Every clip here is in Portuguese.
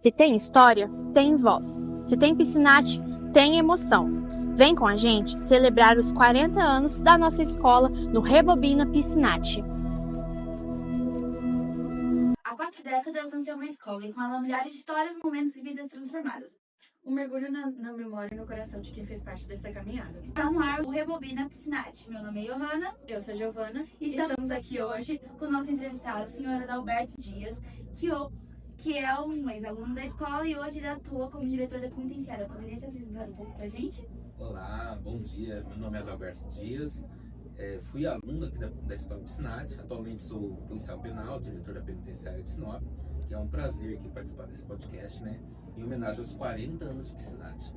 Se tem história, tem voz. Se tem Piscinate, tem emoção. Vem com a gente celebrar os 40 anos da nossa escola no Rebobina Piscinate. Há 4 décadas nasceu uma escola e com ela milhares de histórias, momentos e vidas transformadas. Um mergulho na memória e no coração de quem fez parte dessa caminhada. Está no ar o Rebobina Piscinate. Meu nome é Johanna. Eu sou a Giovana E estamos aqui hoje com nossa entrevistada, a senhora Adalberto Dias, que é um ex-aluno da escola e hoje ele atua como diretor da penitenciária. Poderia se apresentar um pouco pra gente? Olá, bom dia. Meu nome é Adalberto Dias. Fui aluno aqui da Escola Piscinate. Atualmente sou policial penal, diretor da penitenciária de Sinop. Que é um prazer aqui participar desse podcast, né? Em homenagem aos 40 anos de Piscinate.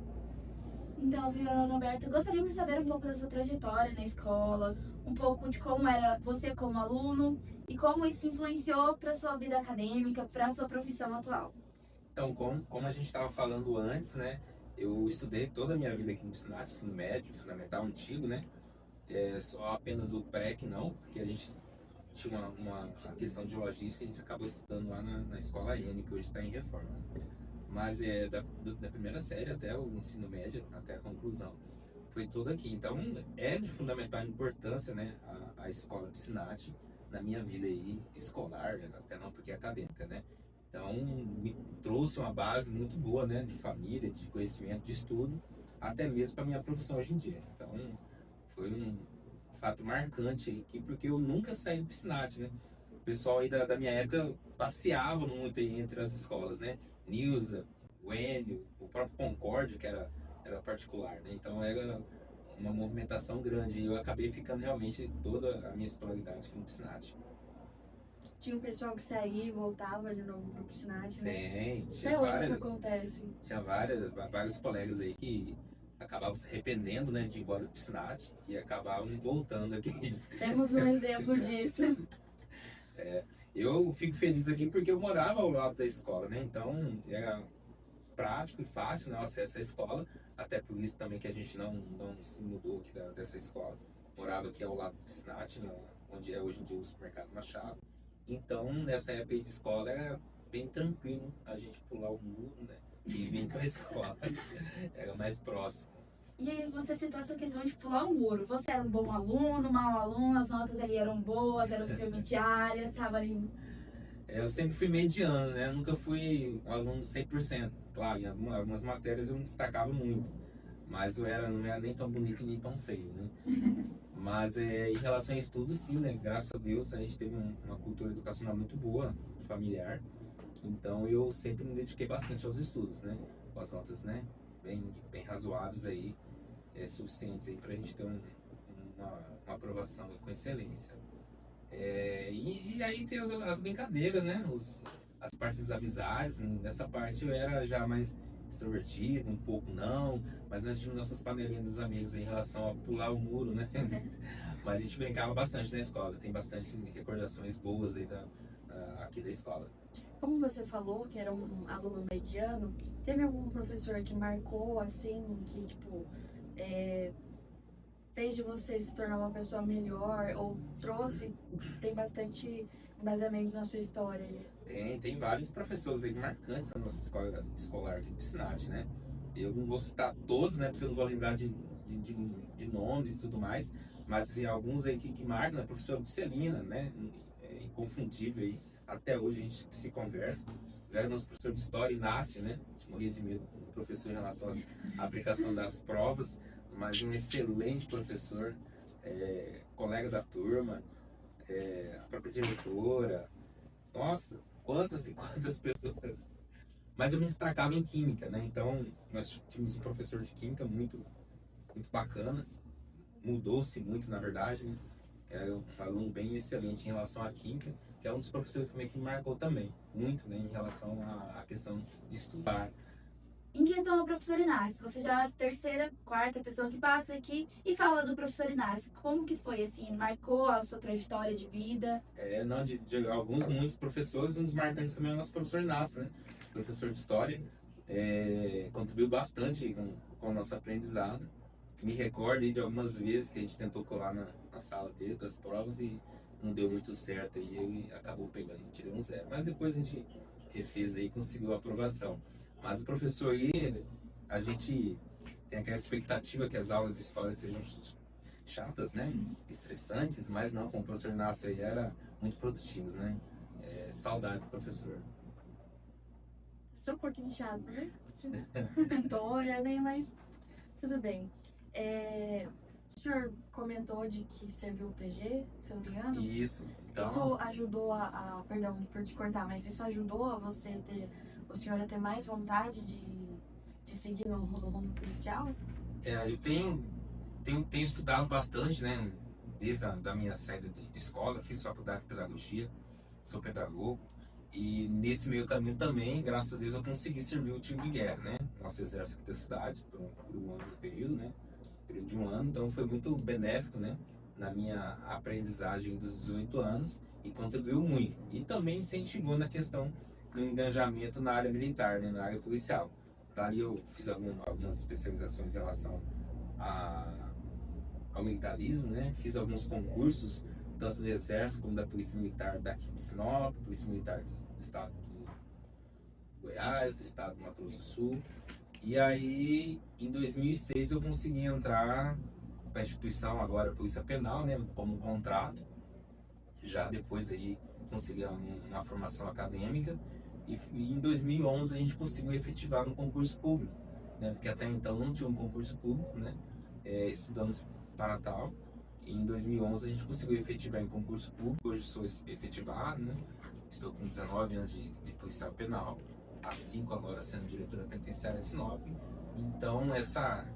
Então, senhora Adalberto, gostaríamos de saber um pouco da sua trajetória na escola, um pouco de como era você como aluno e como isso influenciou para sua vida acadêmica, para sua profissão atual. Então, como a gente estava falando antes, né? Eu estudei toda a minha vida aqui no Piscinate, ensino médio, fundamental, antigo, né? Só apenas o pré que não, porque a gente tinha uma questão de logística, a gente acabou estudando lá na escola N, que hoje está em reforma. Mas da primeira série até o ensino médio, até a conclusão, foi todo aqui. Então é de fundamental importância, né, a escola Piscinate na minha vida aí, escolar, até não porque é acadêmica, né? Então me trouxe uma base muito boa, né, de família, de conhecimento, de estudo, até mesmo para minha profissão hoje em dia. Então foi um fato marcante aqui, porque eu nunca saí do Piscinate, né? O pessoal aí da minha época passeava muito aí entre as escolas, né? Nilza, o Enio, o próprio Concórdia, que era particular, né? Então era uma movimentação grande e eu acabei ficando realmente toda a minha escolaridade aqui no Piscinate. Tinha um pessoal que saía e voltava de novo pro Piscinate, né? Tinha Até hoje várias, isso acontece. tinha vários colegas aí que acabavam se arrependendo, né, de ir embora do Piscinate e acabavam voltando aqui. Temos um exemplo disso. Eu fico feliz aqui porque eu morava ao lado da escola, né? Então era prático e fácil, né, o acesso à escola. Até por isso também que a gente não se mudou aqui dessa escola. Morava aqui ao lado do Piscinate, né, onde é hoje em dia o supermercado Machado. Então nessa época aí de escola era bem tranquilo a gente pular o muro, né, e vir para a escola. Era mais próximo. E aí você citou essa questão de pular o muro. Você era um bom aluno, mau aluno, as notas ali eram boas, eram intermediárias, estava ali... Eu sempre fui mediano, né? Eu nunca fui um aluno 100%. Claro, em algumas matérias eu me destacava muito, mas não era nem tão bonito e nem tão feio, né? Mas em relação a estudo, sim, né? Graças a Deus a gente teve uma cultura educacional muito boa, familiar. Então eu sempre me dediquei bastante aos estudos, né? Com as notas, né, bem razoáveis aí, suficientes aí para a gente ter uma aprovação com excelência. E aí tem as brincadeiras, né? As partes das amizades. Nessa parte eu era já mais extrovertido, um pouco não, mas nós tínhamos nossas panelinhas dos amigos em relação a pular o muro, né? Mas a gente brincava bastante na escola, tem bastante recordações boas aí aqui da escola. Como você falou que era um aluno mediano, teve algum professor que marcou, assim, que, tipo, fez de você se tornar uma pessoa melhor ou tem bastante embasamento na sua história? Tem vários professores aí marcantes na nossa escola escolar aqui do Piscinate, né? Eu não vou citar todos, né? Porque eu não vou lembrar de nomes e tudo mais, mas assim, alguns aí que marcam, né? A professora Celina, né? É inconfundível aí. Até hoje a gente se conversa. Já era nosso professor de história, Inácio, né? A gente morria de medo do professor em relação à aplicação das provas, mas um excelente professor, colega da turma, a própria diretora. Nossa, quantas e quantas pessoas. Mas eu me destacava em química, né? Então nós tínhamos um professor de química muito, muito bacana. Mudou-se muito, na verdade, né? Era um aluno bem excelente em relação à química, que é um dos professores também que me marcou também muito, né, em relação à questão de estudar. Em questão ao professor Inácio, você já é a terceira, quarta pessoa que passa aqui e fala do professor Inácio. Como que foi, assim? Marcou a sua trajetória de vida? Muitos professores, um dos marcantes também é o nosso professor Inácio, né? Professor de história, contribuiu bastante com o nosso aprendizado. Me recordo de algumas vezes que a gente tentou colar na sala dele, das provas, e não deu muito certo, e ele acabou pegando, tirei um 0. Mas depois a gente porque fez aí e conseguiu a aprovação. Mas o professor aí, a gente tem aquela expectativa que as aulas de história sejam chatas, né? Estressantes, mas não, com o professor Inácio aí era muito produtivos, né? Saudades do professor. Sou um pouquinho chato, né? História, né? Mas tudo bem. O senhor comentou de que serviu o PG, se eu não me engano. Isso, então... Isso ajudou perdão por te cortar, mas isso ajudou a o senhor a ter mais vontade de seguir no rumo policial? Eu tenho estudado bastante, né? Desde da minha saída de escola, fiz faculdade de pedagogia, sou pedagogo. E nesse meio caminho também, graças a Deus, eu consegui servir o time de guerra, né? Nosso exército aqui da cidade, por um ano de período, né? Período de um ano, então foi muito benéfico, né? Na minha aprendizagem dos 18 anos e contribuiu muito. E também incentivou na questão do engajamento na área militar, né? Na área policial. Dali eu fiz algumas especializações em relação ao militarismo, né? Fiz alguns concursos, tanto do Exército como da Polícia Militar daqui de Sinop, Polícia Militar do Estado do Goiás, do Estado do Mato Grosso do Sul. E aí, em 2006, eu consegui entrar para a instituição, agora Polícia Penal, né? Como contrato. Já depois aí consegui uma formação acadêmica. E em 2011 a gente conseguiu efetivar no concurso público, né? Porque até então não tinha um concurso público, né? Estudamos para tal. E em 2011 a gente conseguiu efetivar em concurso público. Hoje sou efetivado, né? Estou com 19 anos de policial penal, há 5 agora sendo diretor da penitenciária de Sinop. Então essa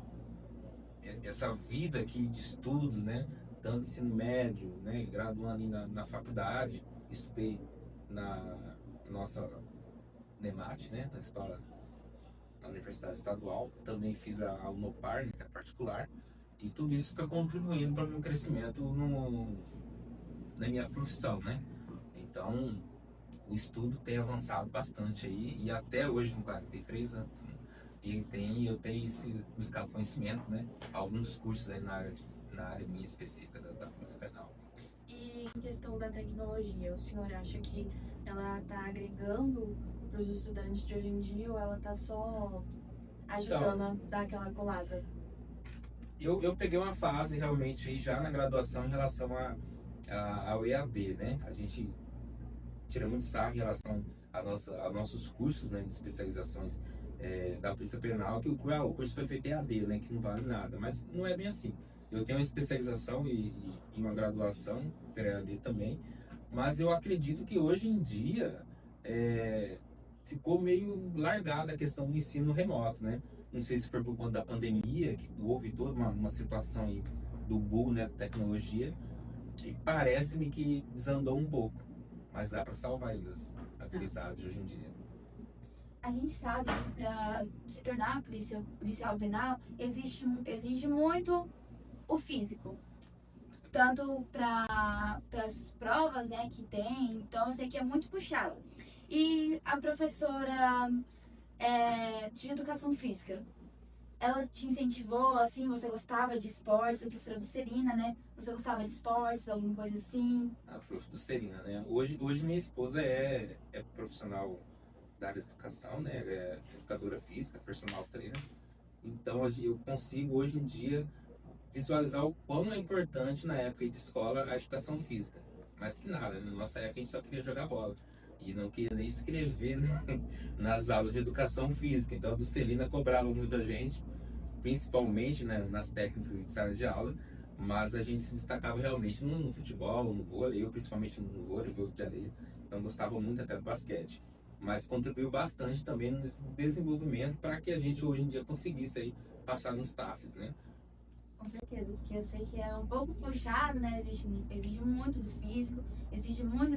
vida aqui de estudos, né? Tanto ensino médio, né? Graduando ali na faculdade, estudei na nossa NEMAT, né? Na Universidade Estadual, também fiz a Unopar, né? Que é particular. E tudo isso foi contribuindo para o meu crescimento na minha profissão, né? Então, o estudo tem avançado bastante aí, e até hoje, com 43 anos, né? Eu tenho buscado conhecimento, né? Alguns cursos aí na área minha específica da Polícia Penal. E em questão da tecnologia, o senhor acha que ela está agregando para os estudantes de hoje em dia ou ela está só ajudando a dar aquela colada? Eu peguei uma fase realmente aí já na graduação em relação ao EAD, né? A gente tira muito sarro em relação aos nossos cursos, né, de especializações da Polícia Penal, que o curso foi feito EAD, né, que não vale nada, mas não é bem assim. Eu tenho uma especialização e uma graduação para EAD também, mas eu acredito que hoje em dia ficou meio largada a questão do ensino remoto, né? Não sei se foi por conta da pandemia, que houve toda uma situação aí do boom, né, da tecnologia, e parece-me que desandou um pouco, mas dá para salvar ainda as atividades de hoje em dia. A gente sabe que para se tornar policial penal exige muito o físico, tanto para as provas, né, que tem. Então eu sei que é muito puxado. E a professora de educação física, ela te incentivou, assim, você gostava de esportes, a professora Dulcerina, né? Você gostava de esportes, alguma coisa assim? A prof. Dulcerina, né? Hoje minha esposa é profissional da área de educação, né? É educadora física, personal trainer. Então eu consigo hoje em dia visualizar o quão é importante na época de escola a educação física. Mas que nada, na nossa época a gente só queria jogar bola. E não queria nem escrever, né, nas aulas de educação física. Então a Dulcerina cobrava muita gente, principalmente, né, nas técnicas de sala de aula, mas a gente se destacava realmente no futebol, no vôlei, eu principalmente no vôlei de areia, então gostava muito até do basquete. Mas contribuiu bastante também no desenvolvimento para que a gente hoje em dia conseguisse aí passar nos TAFs, né? Com certeza, porque eu sei que é um pouco puxado, né? Exige muito do físico, exige muito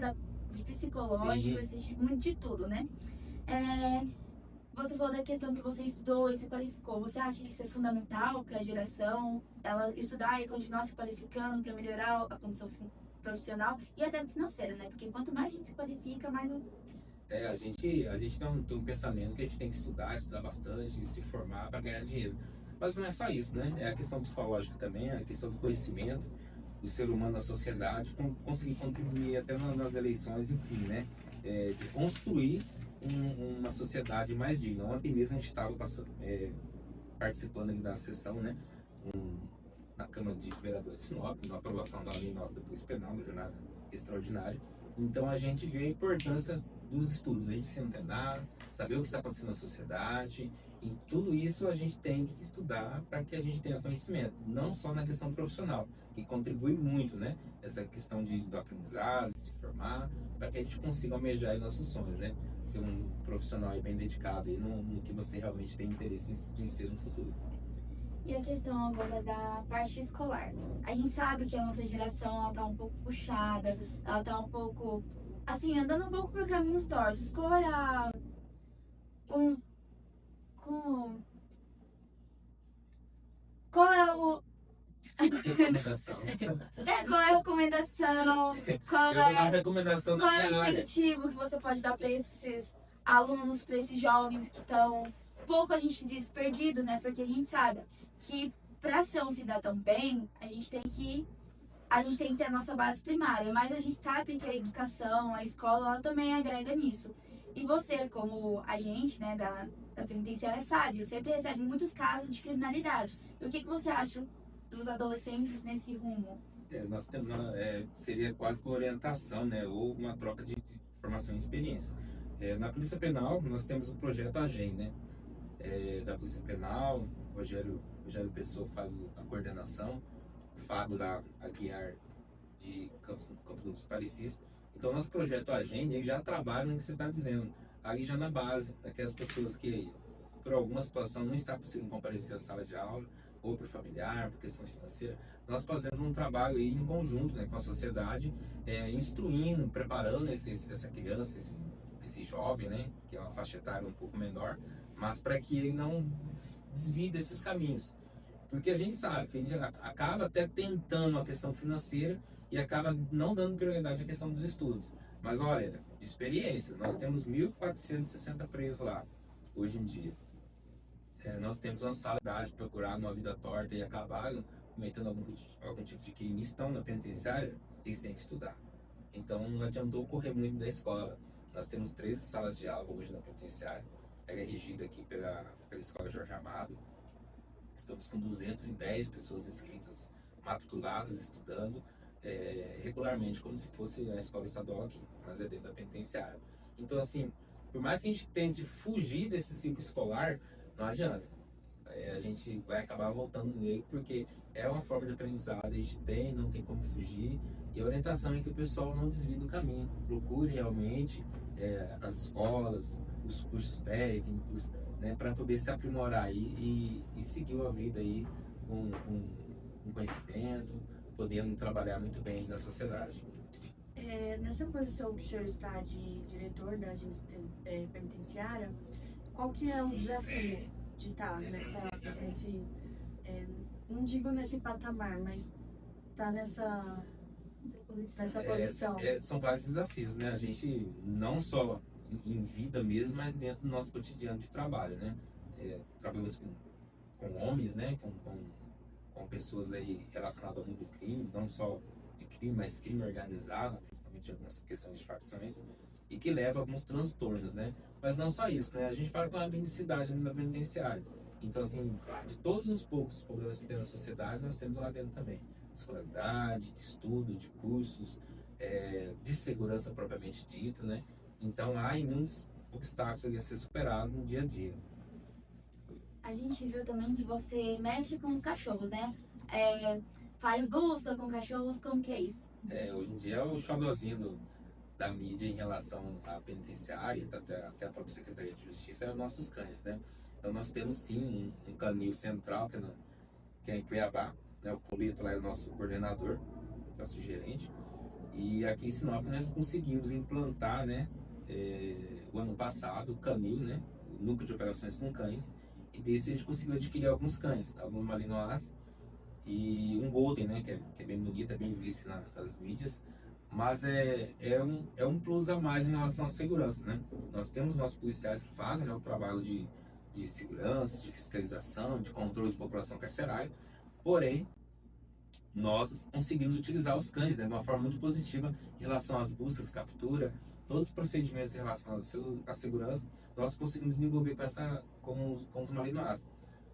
de psicológico, Sim. exige muito de tudo, né? Você falou da questão que você estudou e se qualificou. Você acha que isso é fundamental para a geração, ela estudar e continuar se qualificando para melhorar a condição profissional e até financeira, né? Porque quanto mais a gente se qualifica, mais A gente tem um pensamento que a gente tem que estudar bastante, se formar para ganhar dinheiro. Mas não é só isso, né? É a questão psicológica também, é a questão do conhecimento do ser humano na sociedade, conseguir contribuir até nas eleições, enfim, né? De construir uma sociedade mais digna. Ontem mesmo a gente estava participando aqui da sessão, né, na Câmara de Vereadores de Sinop, na aprovação da lei nossa da Polícia Penal, uma jornada extraordinária. Então a gente vê a importância dos estudos, a gente se antenar, saber o que está acontecendo na sociedade, e tudo isso a gente tem que estudar para que a gente tenha conhecimento, não só na questão profissional, que contribui muito, né? Essa questão do aprendizado, se formar, para que a gente consiga almejar aí nossos sonhos, né? Ser um profissional aí bem dedicado aí no que você realmente tem interesse em ser no futuro. E a questão agora da parte escolar. A gente sabe que a nossa geração, ela tá um pouco puxada, ela tá um pouco, assim, andando um pouco por caminhos tortos. Qual é a... Qual é o... Recomendação. Qual é a recomendação? Qual Eu vou dar a é, recomendação da qual é minha o área. incentivo que você pode dar para esses alunos, para esses jovens que estão, pouco a gente diz, perdidos, né? Porque a gente sabe que para ser um cidadão bem, a gente tem que ter a nossa base primária, mas a gente sabe que a educação, a escola, ela também agrega nisso. E você, como agente, né, da penitenciária, sabe, sempre recebe muitos casos de criminalidade. E o que você acha dos adolescentes nesse rumo? Nós temos seria quase que uma orientação, né, ou uma troca de formação e experiência. Na Polícia Penal, nós temos o projeto AGEM, né, da Polícia Penal. Rogério Pessoa faz a coordenação, o Fábio lá, Aguiar, de Campos dos Parecis. Então, nosso projeto AGEM, ele já trabalha no que você está dizendo, aí já na base, daquelas pessoas que, por alguma situação, não está conseguindo comparecer à sala de aula, ou por familiar, por questão financeira. Nós fazemos um trabalho aí em conjunto, né, com a sociedade, instruindo, preparando essa criança, esse jovem, né, que é uma faixa etária um pouco menor, mas para que ele não desvie desses caminhos. Porque a gente sabe que a gente acaba até tentando a questão financeira e acaba não dando prioridade à questão dos estudos. Mas olha, de experiência, nós temos 1.460 presos lá, hoje em dia. Nós temos uma sala de procurar uma vida torta e acabar cometendo algum tipo de crime, estão na penitenciária, eles têm que estudar. Então não adiantou correr muito da escola. Nós temos 13 salas de aula hoje na penitenciária, ela é regida aqui pela Escola Jorge Amado. Estamos com 210 pessoas inscritas, matriculadas, estudando regularmente, como se fosse a escola estadual aqui, mas é dentro da penitenciária. Então, assim, por mais que a gente tente fugir desse ciclo escolar, não adianta. A gente vai acabar voltando nele, porque é uma forma de aprendizado, a gente não tem como fugir, e a orientação é que o pessoal não desvie do caminho, procure realmente as escolas, os cursos técnicos, né, para poder se aprimorar aí e seguir a vida aí com conhecimento, podendo trabalhar muito bem na sociedade. Nessa posição que o senhor está de diretor da agência penitenciária, qual que é o desafio de estar não digo nesse patamar, mas estar nessa posição? São vários desafios, né? A gente não só em vida mesmo, mas dentro do nosso cotidiano de trabalho, né? Trabalhamos com homens, né? Com pessoas aí relacionadas ao mundo do crime, não só de crime, mas crime organizado, principalmente algumas questões de facções, e que leva a alguns transtornos, né? Mas não só isso, né? A gente fala com a mendicidade na penitenciária. Então, assim, de todos os poucos problemas que tem na sociedade, nós temos lá dentro também. Escolaridade, de estudo, de cursos, de segurança propriamente dita, né? Então, há inúmeros obstáculos a ser superados no dia a dia. A gente viu também que você mexe com os cachorros, né? Faz busca com cachorros, como que é isso? Hoje em dia é o xodózinho da mídia em relação à penitenciária, até a própria Secretaria de Justiça, é os nossos cães, né? Então nós temos sim um canil central, que é em Cuiabá, né? O Polito lá é o nosso coordenador, nosso gerente, e aqui em Sinop nós conseguimos implantar, né, o ano passado, o canil, né, o núcleo de operações com cães, e desse a gente conseguiu adquirir alguns cães, alguns malinois e um golden, né, que é bem bonito, é bem visto nas mídias, mas é um plus a mais em relação à segurança, né? Nós temos nossos policiais que fazem, né, o trabalho de segurança, de fiscalização, de controle de população carcerária, porém, nós conseguimos utilizar os cães, né, de uma forma muito positiva em relação às buscas, captura todos os procedimentos relacionados à segurança, nós conseguimos desenvolver com os marinoados.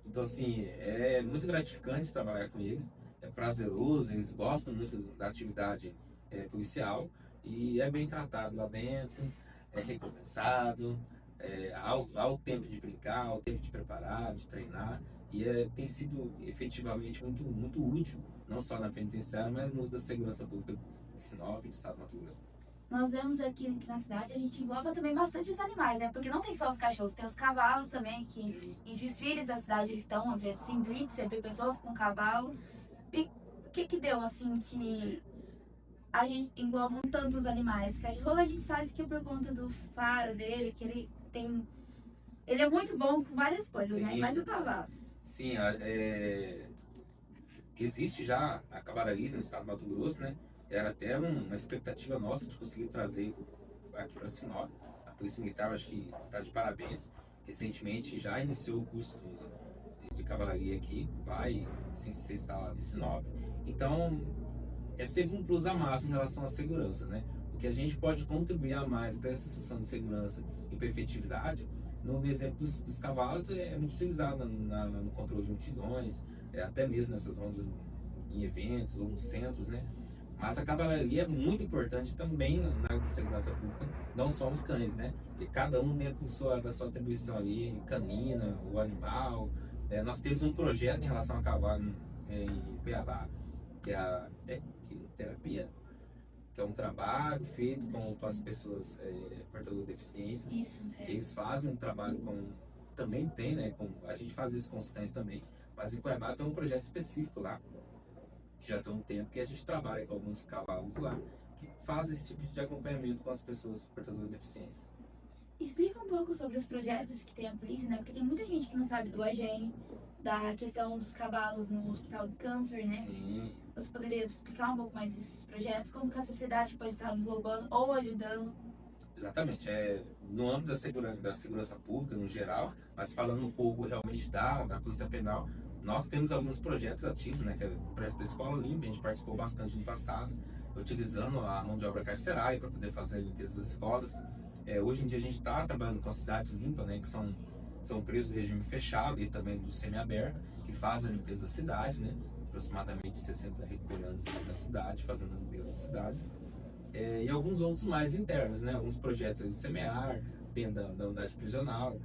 Então, assim, é muito gratificante trabalhar com eles, é prazeroso, eles gostam muito da atividade policial e é bem tratado lá dentro, é recompensado, há o tempo de brincar, há o tempo de preparar, de treinar, e tem sido efetivamente muito, muito útil, não só na penitenciária, mas no uso da segurança pública de Sinop e do estado do Mato Grosso. Nós vemos aqui na cidade, a gente engloba também bastante os animais, né? Porque não tem só os cachorros, tem os cavalos também, que em desfiles da cidade eles estão, às vezes, sem blitzer, pessoas com cavalo. E o que deu, assim, que a gente engloba tantos animais? Cachorro a gente sabe que é por conta do faro dele, que ele tem... Ele é muito bom com várias coisas, Sim. né? Mas o cavalo? Sim, existe já a cavalaria no estado do Mato Grosso, né? Era até uma expectativa nossa de conseguir trazer aqui para Sinop. A Polícia Militar, acho que está de parabéns. Recentemente já iniciou o curso de cavalaria aqui, vai ser instalado em Sinop. Então, é sempre um plus a mais em relação à segurança, né? O que a gente pode contribuir a mais para essa sensação de segurança e para efetividade, no exemplo dos cavalos, é muito utilizado no controle de multidões, até mesmo nessas ondas em eventos ou nos centros, né? Mas a cavalaria é muito importante também na área de segurança pública, não só os cães, né? E cada um dentro da sua atribuição ali, canina, o animal. Nós temos um projeto em relação a cavalo em Cuiabá, que é a terapia, que é um trabalho feito com as pessoas portadoras de deficiências. Isso. Eles fazem um trabalho também tem, né? A gente faz isso com os cães também, mas em Cuiabá tem um projeto específico lá, que já tem um tempo que a gente trabalha com alguns cavalos lá, que faz esse tipo de acompanhamento com as pessoas portadoras de deficiência. Explica um pouco sobre os projetos que tem a polícia, né? Porque tem muita gente que não sabe do AGN, da questão dos cavalos no Hospital do Câncer, né? Sim. Você poderia explicar um pouco mais esses projetos, como que a sociedade pode estar englobando ou ajudando? Exatamente. No âmbito da segurança pública, no geral, mas falando um pouco realmente da Polícia Penal, nós temos alguns projetos ativos, né? Que é o projeto da Escola Limpa, a gente participou bastante no passado, utilizando a mão de obra carcerária para poder fazer a limpeza das escolas. Hoje em dia a gente está trabalhando com a Cidade Limpa, né? Que são presos do regime fechado e também do semiaberto, que fazem a limpeza da cidade, né? Aproximadamente 60 recolhendo na cidade, fazendo a limpeza da cidade. E alguns outros mais internos, né? Alguns projetos de semear, dentro da unidade prisional.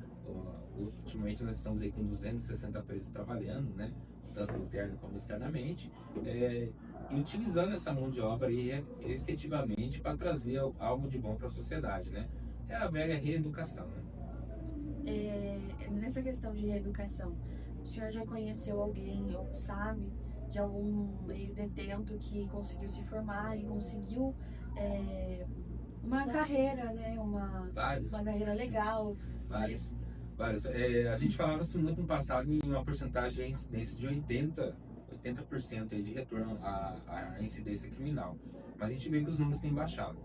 Ultimamente nós estamos aí com 260 presos trabalhando, né? Tanto interno como externamente, e utilizando essa mão de obra aí, efetivamente para trazer algo de bom para a sociedade, né? É a velha reeducação, né? Nessa questão de reeducação, o senhor já conheceu alguém ou sabe de algum ex-detento que conseguiu se formar e conseguiu uma carreira, né? Uma carreira legal? Vários. A gente falava assim muito no passado em uma porcentagem de incidência de 80% aí de retorno à incidência criminal. Mas a gente vê que os números têm baixado.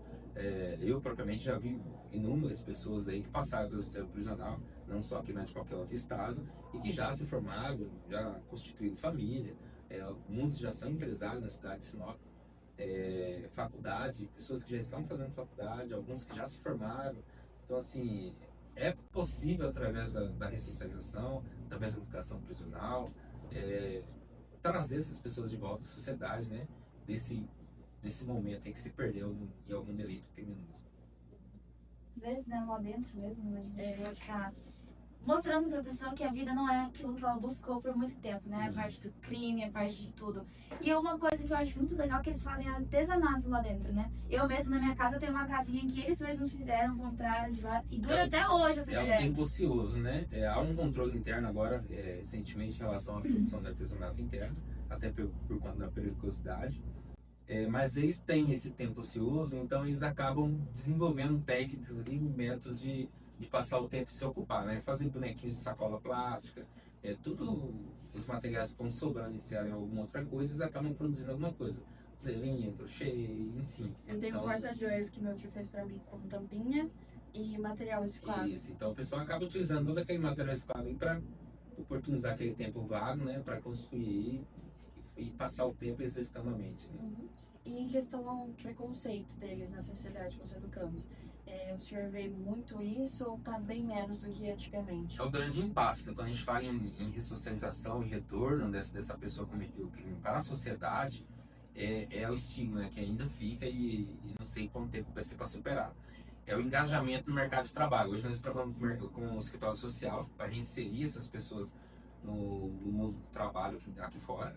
Eu propriamente já vi inúmeras pessoas aí que passaram pelo sistema prisional, não só aqui, mas de qualquer outro estado, e que já se formaram, já constituíram família, muitos já são empresários na cidade de Sinop, faculdade, pessoas que já estão fazendo faculdade, alguns que já se formaram. Então, assim, é possível através da ressocialização, através da educação prisional, trazer essas pessoas de volta à sociedade, né? Desse momento em que se perdeu em algum delito criminoso. Às vezes, né, lá dentro mesmo, a gente vai ficar mostrando pra pessoa que a vida não é aquilo que ela buscou por muito tempo, né? Sim. A parte do crime, a parte de tudo. E uma coisa que eu acho muito legal é que eles fazem artesanato lá dentro, né? Eu mesmo, na minha casa, tenho uma casinha que eles mesmos fizeram, compraram de lá, e dura até hoje essa É um ideia. tempo ocioso, né? Há um controle interno agora, recentemente, em relação à produção de artesanato interno, até por conta da periculosidade. Mas eles têm esse tempo ocioso, então eles acabam desenvolvendo técnicas e métodos de passar o tempo e se ocupar, né? Fazer bonequinhos de sacola plástica, tudo os materiais que vão sobrando e em alguma outra coisa, eles acabam produzindo alguma coisa. Zelinha, crochê, enfim. Eu tenho um porta-joias que meu tio fez pra mim com tampinha e material reciclado. Isso, então o pessoal acaba utilizando todo aquele material reciclado aí para oportunizar aquele tempo vago, né? Para construir e passar o tempo exercitando a mente, né? Uhum. E em questão ao preconceito deles na sociedade com os educandos, O senhor vê muito isso ou tá bem menos do que antigamente? É o grande impasse, né? Quando a gente fala em ressocialização e retorno dessa pessoa que cometeu o crime para a sociedade, é o estigma, né? Que ainda fica e não sei quanto tempo vai ser para superar. É o engajamento no mercado de trabalho. Hoje nós trabalhamos com o escritório social para reinserir essas pessoas no mundo do trabalho aqui fora,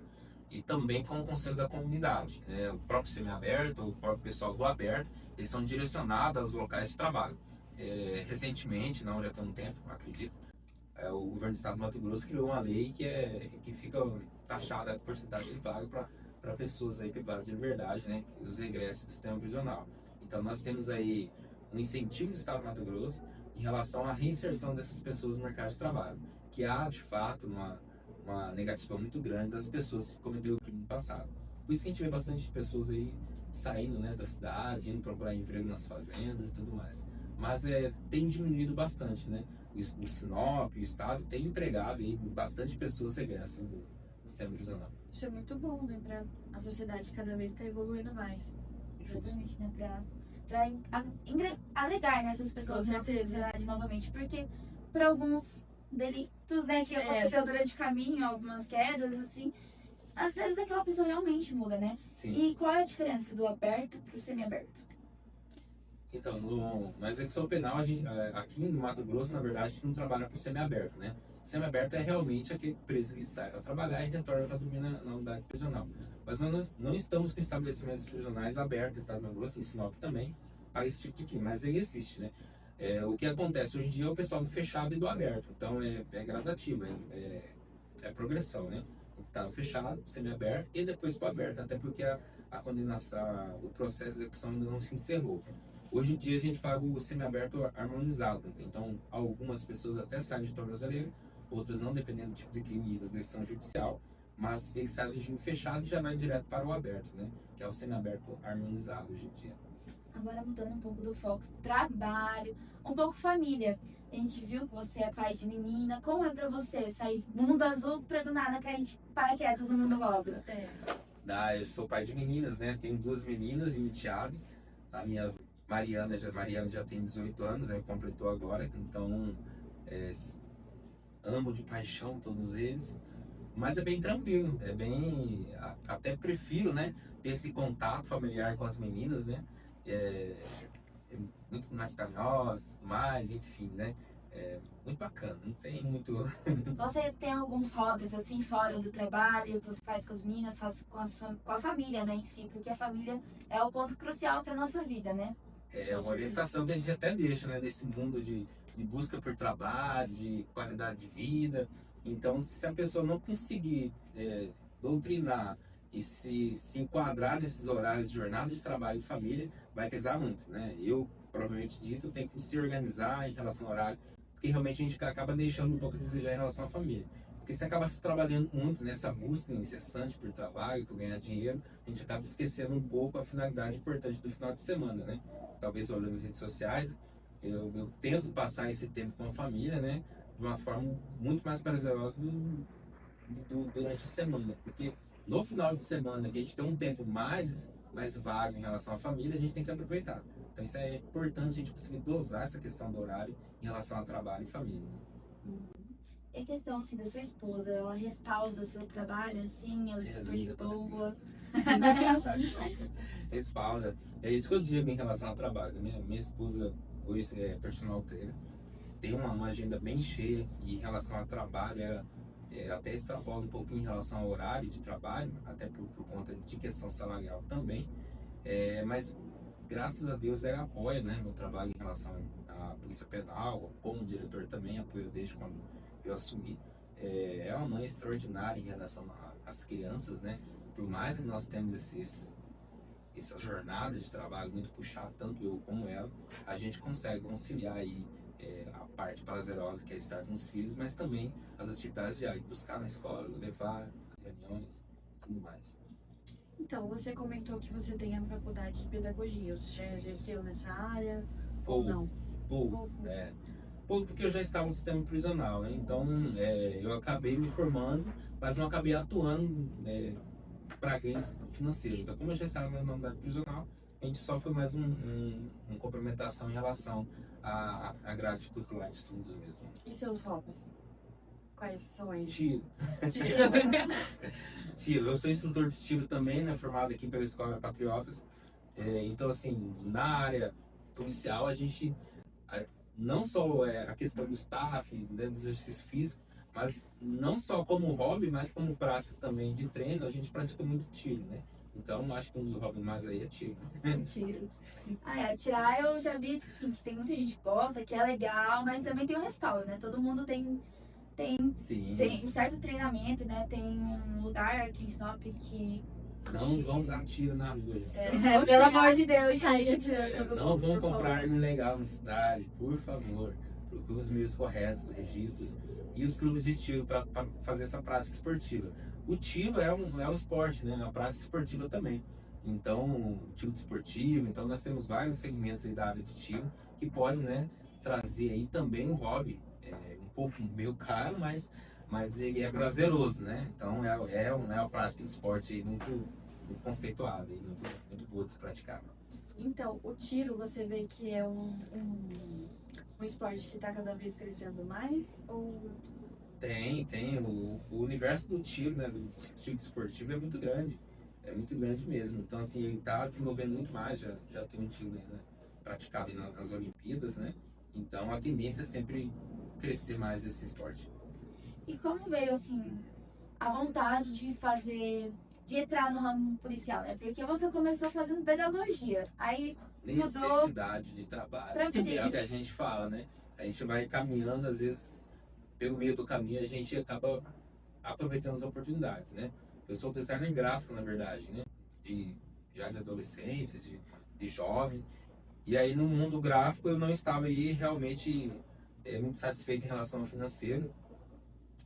e também com o conselho da comunidade, né? O próprio semiaberto, o próprio pessoal do aberto, eles são direcionados aos locais de trabalho. Recentemente, não já tem um tempo, acredito, o governo do estado do Mato Grosso criou uma lei que fica taxada a porcentagem de vaga para pessoas aí privadas de liberdade, né? Os regressos do sistema prisional. Então nós temos aí um incentivo do estado do Mato Grosso em relação à reinserção dessas pessoas no mercado de trabalho, que há de fato uma negativa muito grande das pessoas que cometeram o crime no passado. Por isso que a gente vê bastante pessoas aí saindo, né, da cidade, indo procurar emprego nas fazendas e tudo mais. Mas tem diminuído bastante, né? O Sinop, o Estado, tem empregado aí bastante pessoas regressam do sistema prisional. Isso é muito bom, né? Pra a sociedade cada vez estar evoluindo mais. Exatamente, né? Pra agregar nessas pessoas Com na nossa certeza. sociedade novamente. Porque para alguns delitos, né, que aconteceu durante o caminho, algumas quedas, assim, às vezes aquela pessoa realmente muda, né? Sim. E qual é a diferença do aberto pro semiaberto? Então, na execução penal, a gente, aqui no Mato Grosso, na verdade, a gente não trabalha com semiaberto, né? O semiaberto é realmente aquele preso que sai para trabalhar e retorna para dormir na unidade prisional. Mas nós não estamos com estabelecimentos prisionais abertos no estado do Mato Grosso, em Sinop também, para esse tipo de crime, mas ele existe, né? O que acontece hoje em dia é o pessoal do fechado e do aberto, então é gradativo, é progressão, né? Tá fechado, semiaberto e depois para o aberto, até porque a condenação, o processo de execução ainda não se encerrou. Hoje em dia a gente faz o semiaberto harmonizado, então algumas pessoas até saem de tornozeleira, outras não, dependendo do tipo de crime e da decisão judicial, mas ele sai do regime fechado e já vai direto para o aberto, né? Que é o semiaberto harmonizado hoje em dia. Agora mudando um pouco do foco, trabalho, um pouco família. A gente viu que você é pai de menina. Como é pra você sair do mundo azul pra do nada cair de paraquedas no mundo rosa? Eu sou pai de meninas, né? Tenho 2 meninas e um enteado. A minha Mariana já tem 18 anos, completou agora. Então, amo de paixão todos eles. Mas é bem tranquilo, até prefiro, né? Ter esse contato familiar com as meninas, né? Muito mais carinhosa, tudo mais, enfim, né? Muito bacana, não tem muito. Você tem alguns hobbies assim fora do trabalho que você faz com as meninas, faz com a família, né, em si? Porque a família é o ponto crucial para nossa vida, né? É uma orientação que a gente até deixa, né? Nesse mundo de busca por trabalho, de qualidade de vida. Então, se a pessoa não conseguir doutrinar e se enquadrar nesses horários de jornada de trabalho e família, vai pesar muito, né? Eu, provavelmente dito, tenho que se organizar em relação ao horário, porque realmente a gente acaba deixando um pouco a desejar em relação à família. Porque se acaba se trabalhando muito nessa busca incessante por trabalho, por ganhar dinheiro, a gente acaba esquecendo um pouco a finalidade importante do final de semana, né? Talvez olhando nas redes sociais, eu tento passar esse tempo com a família, né? De uma forma muito mais prazerosa durante a semana, porque no final de semana, que a gente tem um tempo mais vago em relação à família, a gente tem que aproveitar. Então isso é importante, a gente conseguir dosar essa questão do horário em relação ao trabalho e família. E a questão assim da sua esposa, ela respalda o seu trabalho, assim, ela é super de boa. Respalda. É isso que eu digo em relação ao trabalho. Minha esposa hoje é personal trainer, tem uma agenda bem cheia e em relação ao trabalho ela até extrapola um pouquinho em relação ao horário de trabalho, até por conta de questão salarial também, mas graças a Deus ela apoia, né, meu trabalho em relação à polícia penal, como diretor também apoio desde quando eu assumi. É uma mãe extraordinária em relação às crianças, né, por mais que nós temos essa jornada de trabalho muito puxada, tanto eu como ela, a gente consegue conciliar aí a parte prazerosa que é estar com os filhos, mas também as atividades diárias, buscar na escola, levar as reuniões, tudo mais. Então, você comentou que você tem a faculdade de pedagogia. Você já exerceu nessa área? Pouco, Não. pouco, pouco porque eu já estava no sistema prisional, né? Então eu acabei me formando, mas não acabei atuando para ganhos financeiros. Então, como eu já estava na unidade prisional, repente só foi mais uma complementação em relação à grade curricular de estudos mesmo. E seus hobbies? Quais são eles? Tiro. Tiro. Eu sou instrutor de tiro também, né? Formado aqui pela Escola Patriotas. Então, assim, na área policial, a gente não só a questão do staff, né, do exercício físico, mas não só como hobby, mas como prática também de treino, a gente pratica muito tiro, né? Então, acho que um dos hobbies mais aí é tiro. Tiro. Atirar eu já vi assim, que tem muita gente que gosta, que é legal, mas também tem um respaldo, né? Todo mundo tem Sim. um certo treinamento, né? Tem um lugar aqui em Sinop que... Não vamos dar tiro na rua, gente. Pelo amor de Deus, Sai, gente. gente. Não vamos comprar arma ilegal na cidade, por favor. Procure os meios corretos, os registros e os clubes de tiro para fazer essa prática esportiva. O tiro é um esporte, né? É uma prática esportiva também. Então, tiro desportivo, então nós temos vários segmentos aí da área de tiro que pode, né, trazer aí também um hobby, um pouco meio caro, mas ele é prazeroso, né? Então é uma prática de esporte aí muito conceituada e muito boa de se praticar. Então, o tiro, você vê que é um esporte que está cada vez crescendo mais? Ou... Tem. O universo do tiro, né, do tiro desportivo é muito grande mesmo. Então, assim, ele está desenvolvendo muito mais, já tem um tiro, né, praticado aí nas Olimpíadas, né? Então, a tendência é sempre crescer mais esse esporte. E como veio, assim, a vontade de entrar no ramo policial, né? Porque você começou fazendo pedagogia, aí mudou... Necessidade de trabalho, é o que a gente fala, né? A gente vai caminhando, às vezes, pelo meio do caminho, a gente acaba aproveitando as oportunidades, né? Eu sou designer gráfico, na verdade, né? Já de adolescência, de jovem. E aí, no mundo gráfico, eu não estava aí realmente muito satisfeito em relação ao financeiro.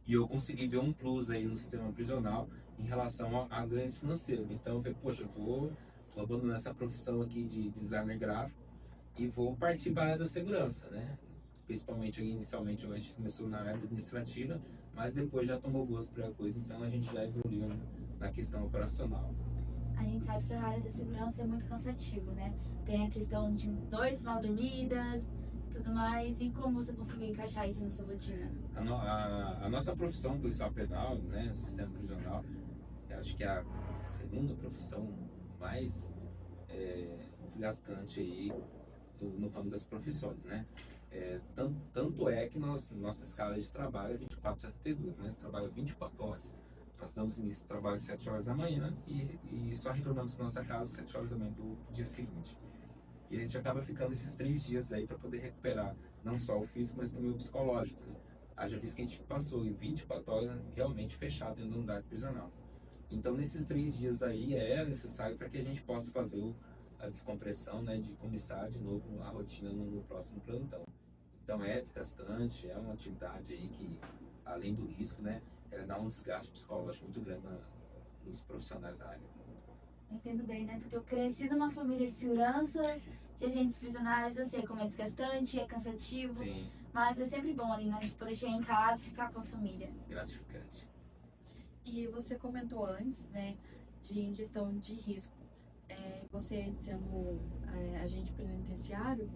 E eu consegui ver um plus aí no sistema prisional em relação a ganhos financeiros. Então eu falei, poxa, eu vou abandonar essa profissão aqui de designer gráfico e vou partir para a área da segurança, né? Principalmente, inicialmente, a gente começou na área administrativa, mas depois já tomou gosto para a coisa, então a gente já evoluiu na questão operacional. A gente sabe que a área da segurança é muito cansativo, né? Tem a questão de noites mal dormidas, tudo mais, e como você conseguiu encaixar isso na sua rotina? A nossa profissão policial penal, né, sistema prisional, eu acho que é a segunda profissão mais desgastante aí no ramo das profissões, né? Tanto é que nossa escala de trabalho é 24/72, né? Você trabalha 24 horas. Nós damos início ao trabalho às 7 horas da manhã e só retornamos para nossa casa às 7 horas da manhã do dia seguinte. E a gente acaba ficando esses 3 dias aí para poder recuperar não só o físico, mas também o psicológico, né? Haja visto que a gente passou em 24 horas realmente fechado dentro da unidade prisional. Então, nesses 3 dias aí é necessário para que a gente possa fazer a descompressão, né, de começar de novo a rotina no próximo plantão. Então, é desgastante, é uma atividade aí que, além do risco, né, dá um desgaste psicológico muito grande nos profissionais da área. Entendo bem, né? Porque eu cresci numa família de seguranças, de agentes prisionais, eu sei como é desgastante, é cansativo. Sim. Mas é sempre bom ali, né? A gente poder chegar em casa e ficar com a família. Gratificante. E você comentou antes, né, em questão de risco. Você sendo agente penitenciário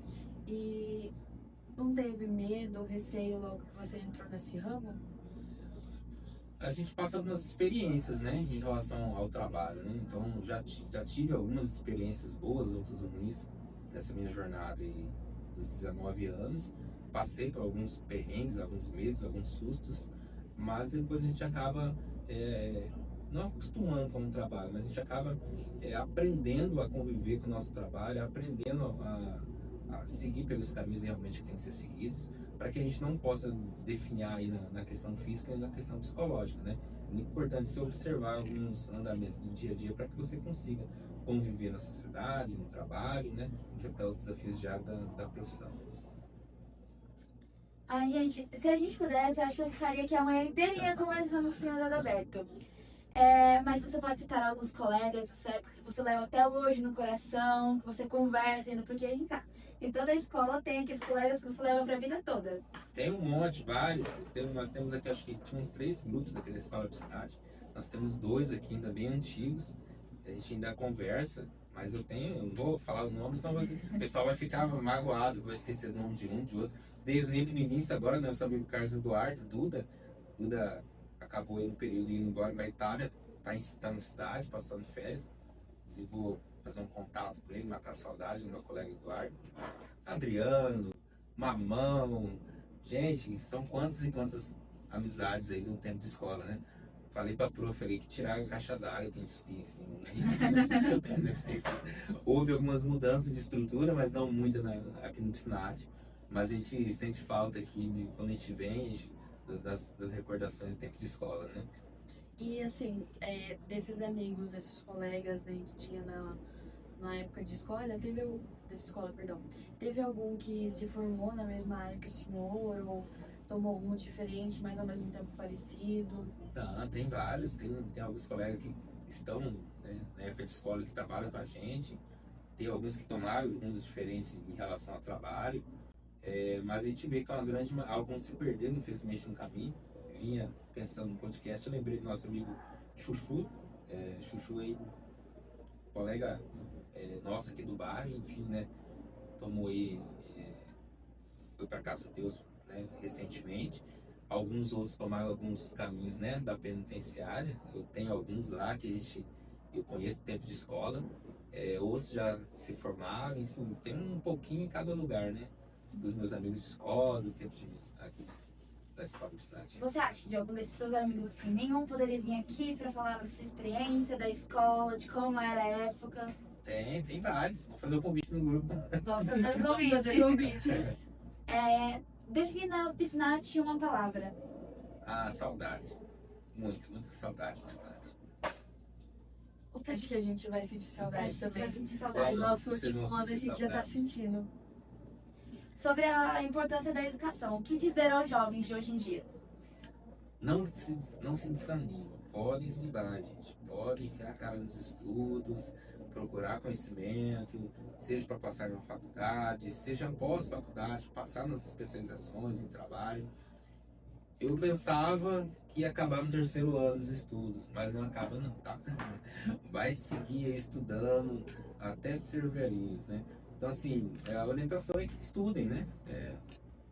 e não teve medo ou receio logo que você entrou nesse ramo? A gente passa algumas experiências, né, em relação ao trabalho, né? Então já tive algumas experiências boas, outras ruins nessa minha jornada aí dos 19 anos. Passei por alguns perrengues, alguns medos, alguns sustos, mas depois a gente acaba não acostumando com o trabalho, mas a gente acaba aprendendo a conviver com o nosso trabalho, aprendendo a seguir pelos caminhos realmente que tem que ser seguidos, para que a gente não possa definhar aí na questão física e na questão psicológica, né? É muito importante você observar alguns andamentos do dia a dia para que você consiga conviver na sociedade, no trabalho, né? Enfrentar os desafios diários da profissão. Ai, gente, se a gente pudesse, eu acho que eu ficaria aqui a manhã inteirinha conversando com o senhor Adalberto. Mas você pode citar alguns colegas dessa época que você leva até hoje no coração, que você conversa ainda, porque a gente sabe, em toda a escola tem aqueles colegas que você leva pra vida toda. Tem um monte, vários. Nós temos aqui, acho que tinha uns 3 grupos aqui da Escola Piscinati. Nós temos 2 aqui ainda bem antigos. A gente ainda conversa, Mas eu não vou falar o nome, senão o pessoal vai ficar magoado, vou esquecer o nome de um, de outro. Dei exemplo no início agora, né? Nosso amigo Carlos Eduardo, Duda acabou aí no período indo embora para Itália, tá na cidade, passando férias. Inclusive vou fazer um contato com ele, matar a saudade do meu colega Eduardo. Adriano, Mamão, gente, são quantas e quantas amizades aí do tempo de escola, né? Falei pra prof, falei que tirar a caixa d'água que a gente subia em cima, né? Houve algumas mudanças de estrutura, mas não muita aqui no Piscinati. Mas a gente sente falta aqui quando a gente vem das recordações do tempo de escola, né? E assim, desses amigos, desses colegas, né, que tinha na época de escola, teve algum que se formou na mesma área que o senhor, ou tomou rumo diferente, mas ao mesmo tempo parecido? Tem vários, tem alguns colegas que estão, né, na época de escola que trabalham com a gente, tem alguns que tomaram rumos diferentes em relação ao trabalho, mas a gente vê que alguns se perderam, infelizmente, no caminho. Eu vinha pensando no podcast, eu lembrei do nosso amigo Chuchu, Chuchu aí, colega nosso aqui do bairro, enfim, né, tomou aí, foi para casa de Deus, né, recentemente. Alguns outros tomaram alguns caminhos, né, da penitenciária. Eu tenho alguns lá que eu conheço tempo de escola, outros já se formaram, assim, tem um pouquinho em cada lugar, né, dos meus amigos de escola, do tempo aqui da escola do Piscinati. Você acha que de algum desses seus amigos, assim, nenhum poderia vir aqui para falar da sua experiência da escola, de como era a época? Tem vários. Vamos fazer o convite no grupo. Vamos fazer o convite. Defina o Piscinati em uma palavra. Saudade. Muita saudade do Piscinati. Acho que a gente vai sentir saudade também. Vai sentir saudade. Nosso último ano a gente já tá sentindo. Sobre a importância da educação, o que dizer aos jovens de hoje em dia? Não se desanimem. Podem estudar, gente. Podem enfiar a cara nos estudos, procurar conhecimento, seja para passar em uma faculdade, seja após faculdade, passar nas especializações em trabalho. Eu pensava que ia acabar no terceiro ano dos estudos, mas não acaba não, tá? Vai seguir estudando até ser velhinhos, né? Então, assim, a orientação é que estudem, né?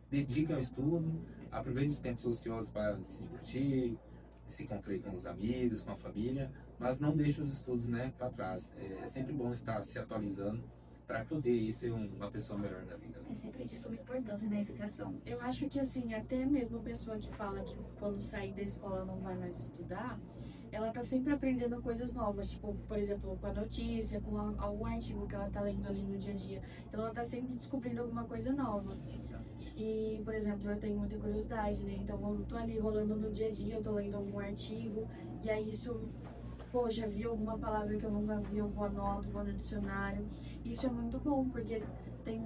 Dediquem ao estudo, aproveitem os tempos ociosos para se divertir, se encontrar com os amigos, com a família, mas não deixe os estudos, né, para trás. É sempre bom estar se atualizando para poder ser uma pessoa melhor na vida. É sempre de suma importância da educação. Eu acho que, assim, até mesmo a pessoa que fala que quando sair da escola não vai mais estudar, ela tá sempre aprendendo coisas novas, tipo, por exemplo, com a notícia, com algum artigo que ela tá lendo ali no dia a dia. Então ela tá sempre descobrindo alguma coisa nova. E, por exemplo, eu tenho muita curiosidade, né? Então eu tô ali rolando no dia a dia, eu tô lendo algum artigo, e aí isso, poxa, vi alguma palavra que eu nunca vi, eu vou anoto, vou no dicionário. Isso é muito bom, porque tem,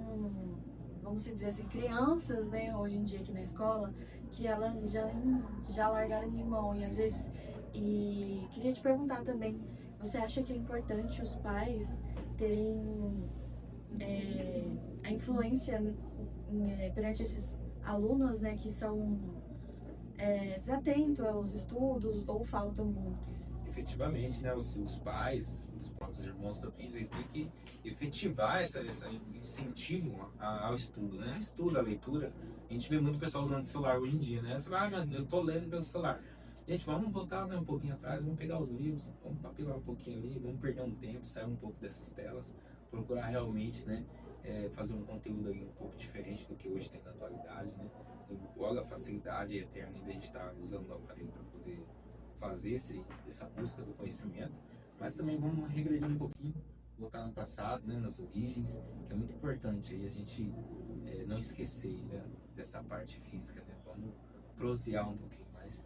vamos dizer assim, crianças, né, hoje em dia aqui na escola, que elas já largaram de mão, e às vezes... E queria te perguntar também, você acha que é importante os pais terem a influência perante esses alunos, né, que são desatentos aos estudos ou faltam muito? Efetivamente, né, os pais, os próprios irmãos também, eles têm que efetivar esse incentivo ao estudo, né? Estudo, a leitura. A gente vê muito pessoal usando celular hoje em dia, né? Você vai, eu tô lendo pelo celular. Gente, vamos voltar, né, um pouquinho atrás, vamos pegar os livros, vamos papilar um pouquinho ali, vamos perder um tempo, sair um pouco dessas telas, procurar realmente, né, fazer um conteúdo aí um pouco diferente do que hoje tem na atualidade, né? Logo a facilidade eterna ainda a gente está usando o aparelho para poder fazer essa busca do conhecimento, mas também vamos regredir um pouquinho, voltar no passado, né, nas origens, que é muito importante aí a gente não esquecer, né, dessa parte física, né? Vamos prosear um pouquinho mais.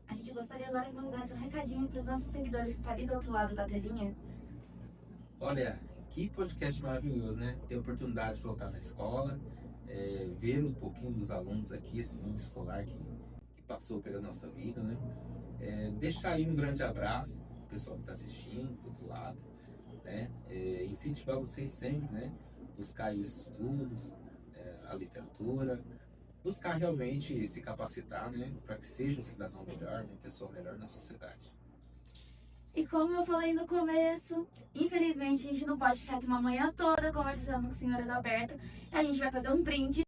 A gente gostaria agora que você desse um recadinho para os nossos seguidores que estão ali do outro lado da telinha. Olha, que podcast maravilhoso, né? Ter a oportunidade de voltar na escola, ver um pouquinho dos alunos aqui, esse mundo escolar que passou pela nossa vida, né? Deixar aí um grande abraço pro pessoal que está assistindo, do outro lado, né? Incentivar vocês sempre, né? Buscar aí os estudos, a literatura, buscar realmente se capacitar, né, para que seja um cidadão melhor, uma pessoa melhor na sociedade. E como eu falei no começo, infelizmente a gente não pode ficar aqui uma manhã toda conversando com a senhora Adalberto. A gente vai fazer um brinde